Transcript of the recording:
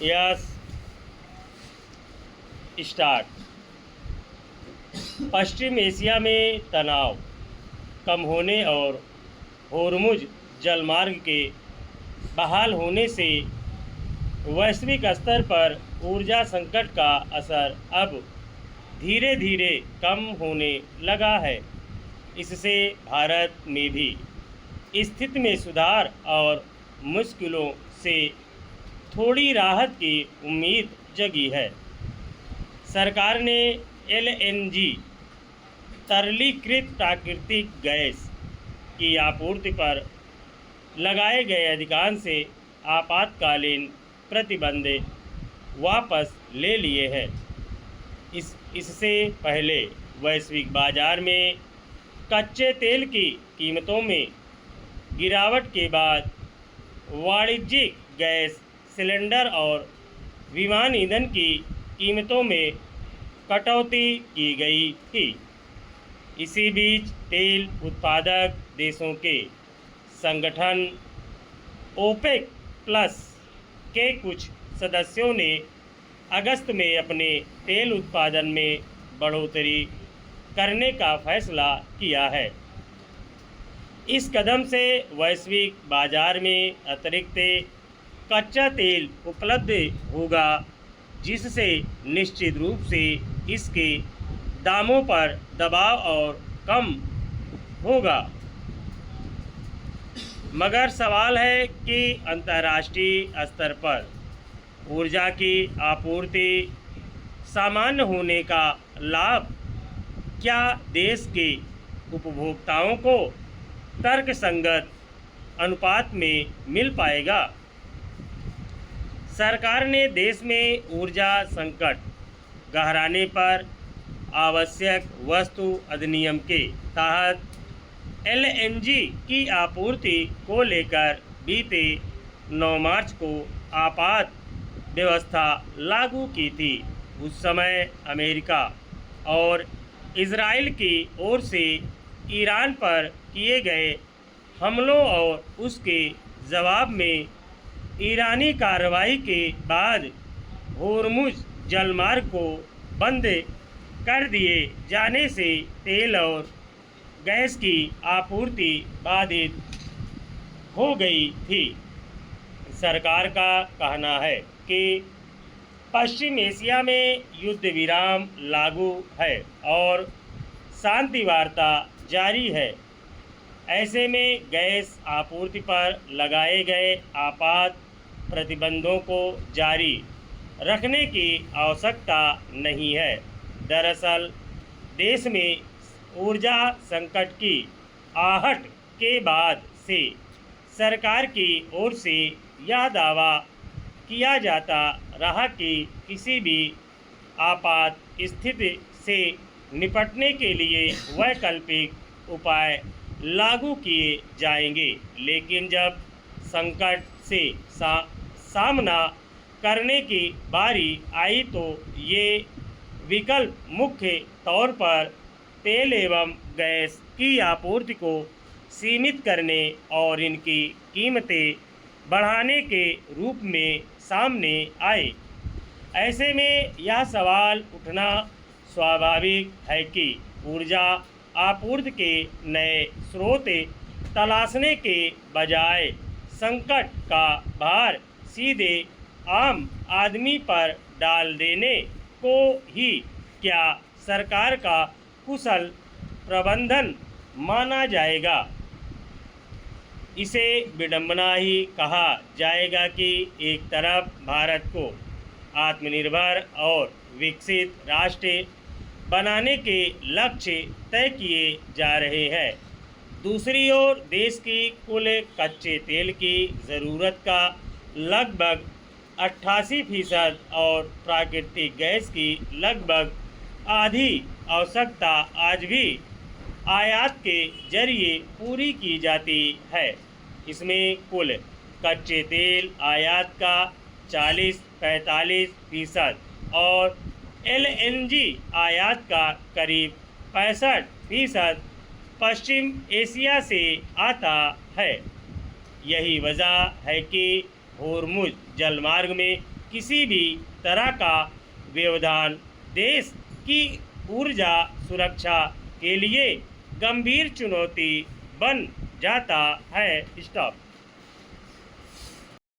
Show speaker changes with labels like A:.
A: Yes start. पश्चिम Asia में तनाव कम होने और होर्मुज जलमार्ग के बहाल होने से वैश्विक स्तर पर ऊर्जा संकट का असर अब धीरे धीरे कम होने लगा है। इससे भारत में भी स्थिति में सुधार और मुश्किलों से थोड़ी राहत की उम्मीद जगी है। सरकार ने एलएनजी तरलीकृत प्राकृतिक गैस की आपूर्ति पर लगाए गए अधिकांश आपातकालीन प्रतिबंध वापस ले लिए हैं। इससे पहले वैश्विक बाजार में कच्चे तेल की कीमतों में गिरावट के बाद वाणिज्यिक गैस सिलेंडर और विमान ईंधन की कीमतों में कटौती की गई थी। इसी बीच तेल उत्पादक देशों के संगठन ओपेक प्लस के कुछ सदस्यों ने अगस्त में अपने तेल उत्पादन में बढ़ोतरी करने का फैसला किया है। इस कदम से वैश्विक बाजार में अतिरिक्त कच्चा तेल उपलब्ध होगा, जिससे निश्चित रूप से इसके दामों पर दबाव और कम होगा। मगर सवाल है कि अंतर्राष्ट्रीय स्तर पर ऊर्जा की आपूर्ति सामान्य होने का लाभ क्या देश के उपभोक्ताओं को तर्कसंगत अनुपात में मिल पाएगा? सरकार ने देश में ऊर्जा संकट गहराने पर आवश्यक वस्तु अधिनियम के तहत एलएनजी की आपूर्ति को लेकर बीते 9 मार्च को आपात व्यवस्था लागू की थी। उस समय अमेरिका और इजराइल की ओर से ईरान पर किए गए हमलों और उसके जवाब में ईरानी कार्रवाई के बाद होर्मुज जलमार्ग को बंद कर दिए जाने से तेल और गैस की आपूर्ति बाधित हो गई थी। सरकार का कहना है कि पश्चिम एशिया में युद्ध विराम लागू है और शांति वार्ता जारी है। ऐसे में गैस आपूर्ति पर लगाए गए आपात प्रतिबंधों को जारी रखने की आवश्यकता नहीं है। दरअसल देश में ऊर्जा संकट की आहट के बाद से सरकार की ओर से यह दावा किया जाता रहा कि किसी भी आपात स्थिति से निपटने के लिए वैकल्पिक उपाय लागू किए जाएंगे, लेकिन जब संकट से सामना करने की बारी आई तो ये विकल्प मुख्य तौर पर तेल एवं गैस की आपूर्ति को सीमित करने और इनकी कीमतें बढ़ाने के रूप में सामने आए। ऐसे में यह सवाल उठना स्वाभाविक है कि ऊर्जा आपूर्ति के नए स्रोत तलाशने के बजाय संकट का भार सीधे आम आदमी पर डाल देने को ही क्या सरकार का कुशल प्रबंधन माना जाएगा? इसे विडंबना ही कहा जाएगा कि एक तरफ भारत को आत्मनिर्भर और विकसित राष्ट्र बनाने के लक्ष्य तय किए जा रहे हैं, दूसरी ओर देश की कुल कच्चे तेल की ज़रूरत का लगभग 88% और प्राकृतिक गैस की लगभग आधी आवश्यकता आज भी आयात के जरिए पूरी की जाती है। इसमें कुल कच्चे तेल आयात का 40-45% और एलएनजी आयात का करीब 65% पश्चिम एशिया से आता है। यही वजह है कि होर्मुज जलमार्ग में किसी भी तरह का व्यवधान देश की ऊर्जा सुरक्षा के लिए गंभीर चुनौती बन जाता है। स्टॉप।